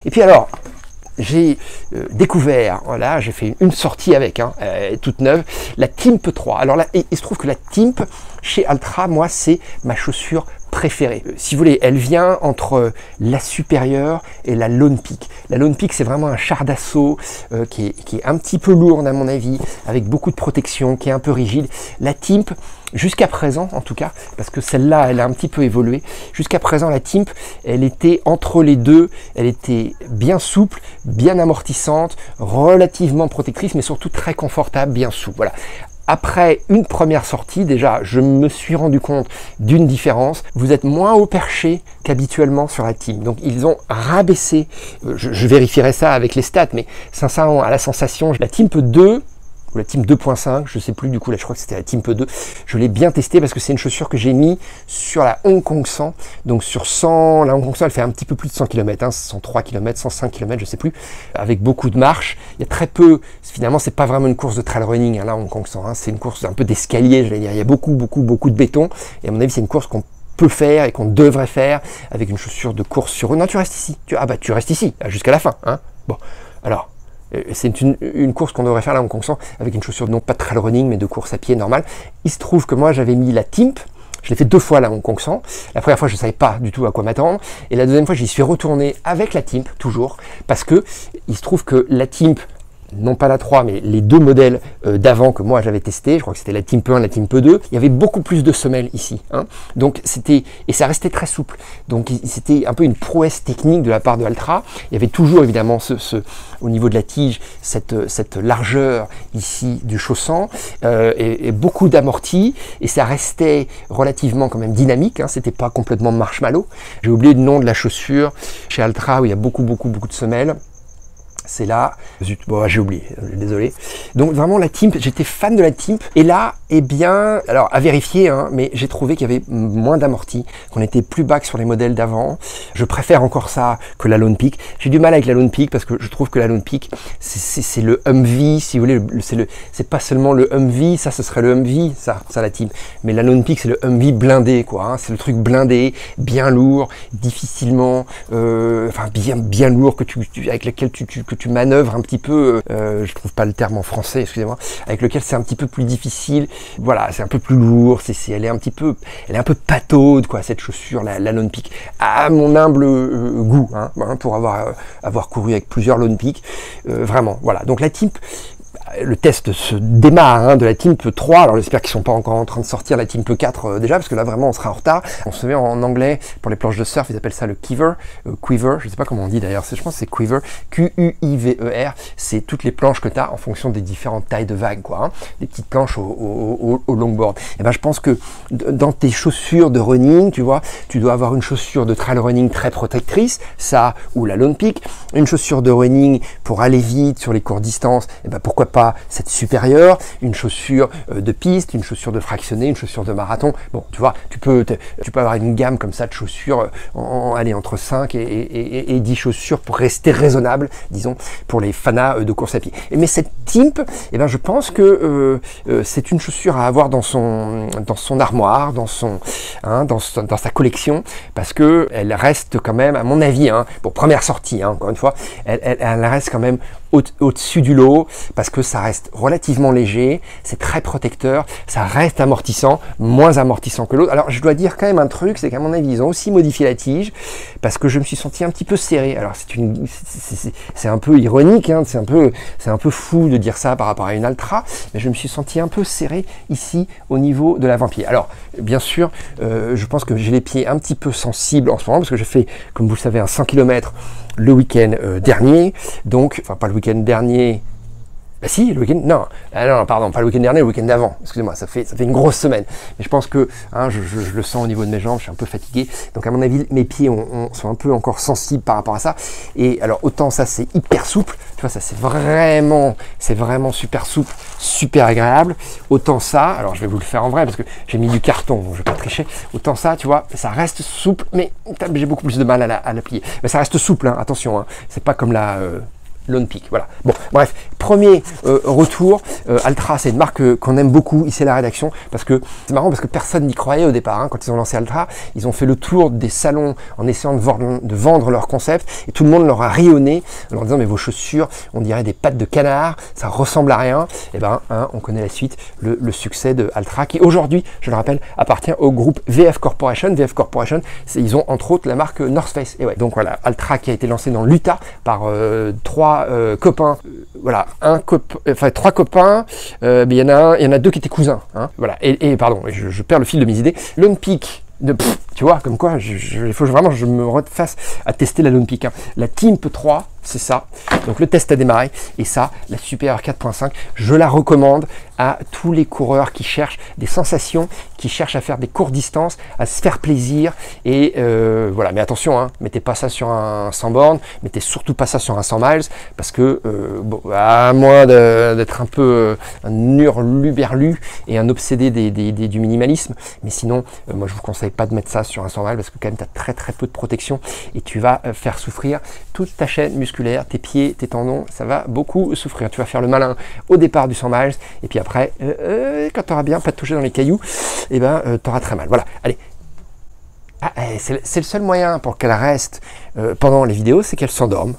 Et puis alors, j'ai découvert, voilà, j'ai fait une sortie avec, toute neuve, la Timp 3. Alors là, il se trouve que la Timp, chez Altra, moi, c'est ma chaussure préférée. Si vous voulez, elle vient entre la supérieure et la Lone Peak. La Lone Peak, c'est vraiment un char d'assaut qui est un petit peu lourde à mon avis, avec beaucoup de protection, qui est un peu rigide. La Timp, jusqu'à présent en tout cas, parce que celle-là, elle a un petit peu évolué, jusqu'à présent la Timp, elle était entre les deux, elle était bien souple, bien amortissante, relativement protectrice, mais surtout très confortable, bien souple. Voilà. Après une première sortie, déjà, je me suis rendu compte d'une différence. Vous êtes moins haut perché qu'habituellement sur la Timp. Donc, ils ont rabaissé, je vérifierai ça avec les stats, mais sincèrement, à la sensation, la Timp 2, ou la Timp 2.5, je sais plus du coup, là je crois que c'était la Timp 2, je l'ai bien testé parce que c'est une chaussure que j'ai mis sur la Hong Kong 100, donc sur 100, la Hong Kong 100 elle fait un petit peu plus de 100 km, 103 km, 105 km, je sais plus, avec beaucoup de marches, il y a très peu, finalement c'est pas vraiment une course de trail running, la Hong Kong 100, c'est une course un peu d'escalier, j'allais dire, il y a beaucoup de béton, et à mon avis c'est une course qu'on peut faire et qu'on devrait faire avec une chaussure de course sur eux. Non, tu restes ici, tu restes ici, jusqu'à la fin, Bon, alors, c'est une course qu'on devrait faire là en consent avec une chaussure non pas de trail running mais de course à pied normale. Il se trouve que moi j'avais mis la Timp, je l'ai fait 2 fois là en Hong 100. La première fois je ne savais pas du tout à quoi m'attendre et la deuxième fois j'y suis retourné avec la Timp toujours parce que il se trouve que la Timp, non pas la 3, mais les deux modèles d'avant que moi j'avais testé, je crois que c'était la Timp 1, la Timp 2, il y avait beaucoup plus de semelles ici. Donc c'était, et ça restait très souple. Donc c'était un peu une prouesse technique de la part de Altra. Il y avait toujours évidemment au niveau de la tige, cette largeur ici du chausson, et beaucoup d'amortis, et ça restait relativement quand même dynamique, c'était pas complètement marshmallow. J'ai oublié le nom de la chaussure chez Altra où il y a beaucoup de semelles. C'est là, zut, bon, j'ai oublié, désolé. Donc vraiment la Timp, j'étais fan de la Timp. Et là, eh bien, alors à vérifier, mais j'ai trouvé qu'il y avait moins d'amortis, qu'on était plus bas que sur les modèles d'avant. Je préfère encore ça que la Lone Peak. J'ai du mal avec la Lone Peak parce que je trouve que la Lone Peak, c'est le Humvee, si vous voulez, c'est pas seulement le Humvee, ça ce serait le Humvee, ça la Timp. Mais la Lone Peak, c'est le Humvee blindé, quoi. C'est le truc blindé, bien lourd, difficilement, enfin bien lourd avec lequel que tu manœuvres un petit peu, je trouve pas le terme en français, excusez-moi, avec lequel c'est un petit peu plus difficile. Voilà, c'est un peu plus lourd, elle est un peu pataude, quoi, cette chaussure, la Lone Peak, à mon humble goût, pour avoir couru avec plusieurs Lone Peak, vraiment, voilà. Donc la Timp, le test se démarre de la Timp 3, alors j'espère qu'ils sont pas encore en train de sortir la Timp 4 déjà, parce que là vraiment on sera en retard. On se met en anglais, pour les planches de surf, ils appellent ça le Quiver, je sais pas comment on dit d'ailleurs, je pense que c'est Quiver, Q-U-I-V-E-R, c'est toutes les planches que tu as en fonction des différentes tailles de vagues, quoi, des petites planches au longboard. Et ben je pense que dans tes chaussures de running, tu vois, tu dois avoir une chaussure de trail running très protectrice, ça, ou la Lone Peak, une chaussure de running pour aller vite sur les courtes distances, et ben pourquoi pas cette supérieure, une chaussure de piste, une chaussure de fractionné, une chaussure de marathon. Bon, tu vois, tu peux avoir une gamme comme ça de chaussures, entre 5 et 10 chaussures pour rester raisonnable, disons, pour les fanas de course à pied. Mais cette Timp, eh ben, je pense que c'est une chaussure à avoir dans son armoire, dans sa collection, parce que elle reste quand même, à mon avis, pour première sortie, encore une fois, elle reste quand même au-dessus du lot, parce que ça reste relativement léger, c'est très protecteur, ça reste amortissant, moins amortissant que l'autre. Alors je dois dire quand même un truc, c'est qu'à mon avis ils ont aussi modifié la tige, parce que je me suis senti un petit peu serré. Alors c'est un peu ironique, c'est un peu fou de dire ça par rapport à une Altra, mais je me suis senti un peu serré ici au niveau de l'avant-pied. Alors bien sûr, je pense que j'ai les pieds un petit peu sensibles en ce moment, parce que j'ai fait, comme vous le savez, un 100 km le week-end dernier, donc, enfin pas le week-end dernier, bah si, le week-end, non, pardon, pas le week-end dernier, le week-end d'avant, excusez-moi, ça fait une grosse semaine, mais je pense que, je le sens au niveau de mes jambes, je suis un peu fatigué, donc à mon avis, mes pieds sont un peu encore sensibles par rapport à ça, et alors autant ça c'est hyper souple, tu vois, ça c'est vraiment super souple, super agréable, autant ça, alors je vais vous le faire en vrai, parce que j'ai mis du carton, donc je vais pas tricher, autant ça, tu vois, ça reste souple, mais j'ai beaucoup plus de mal à la plier, mais ça reste souple, attention, c'est pas comme la Lone Peak, voilà. Bon, bref, premier retour, Altra, c'est une marque qu'on aime beaucoup ici à la rédaction, parce que c'est marrant, parce que personne n'y croyait au départ, hein, quand ils ont lancé Altra, ils ont fait le tour des salons en essayant de vendre leur concept, et tout le monde leur a ri au nez, en leur disant, mais vos chaussures, on dirait des pattes de canard, ça ressemble à rien. Et ben, hein, on connaît la suite, le succès de Altra, qui aujourd'hui, je le rappelle, appartient au groupe VF Corporation. VF Corporation, ils ont entre autres la marque North Face. Et ouais, donc voilà, Altra qui a été lancé dans l'Utah par trois copains, voilà, trois copains, mais il y en a deux qui étaient cousins, hein, voilà, et pardon, je perds le fil de mes idées. Lone Peak, tu vois, comme quoi, il faut vraiment que je me refasse à tester la Lone Peak, hein. La Timp 3, c'est ça, donc le test a démarré, et ça, la Super 4.5, je la recommande à tous les coureurs qui cherchent des sensations, qui cherchent à faire des courtes distances, à se faire plaisir, et voilà, mais attention, hein, mettez pas ça sur un 100 bornes, mettez surtout pas ça sur un 100 miles, parce que, bon, à moins d'être un peu un hurluberlu et un obsédé du minimalisme, mais sinon, moi je vous conseille pas de mettre ça sur un 100 miles, parce que quand même tu as très peu de protection, et tu vas faire souffrir toute ta chaîne musculaire, tes pieds, tes tendons, ça va beaucoup souffrir. Tu vas faire le malin au départ du 100 miles, et puis après, quand tu auras bien pas touché dans les cailloux, et ben tu auras très mal. Voilà, allez. Ah, c'est le seul moyen pour qu'elle reste pendant les vidéos, c'est qu'elle s'endorme.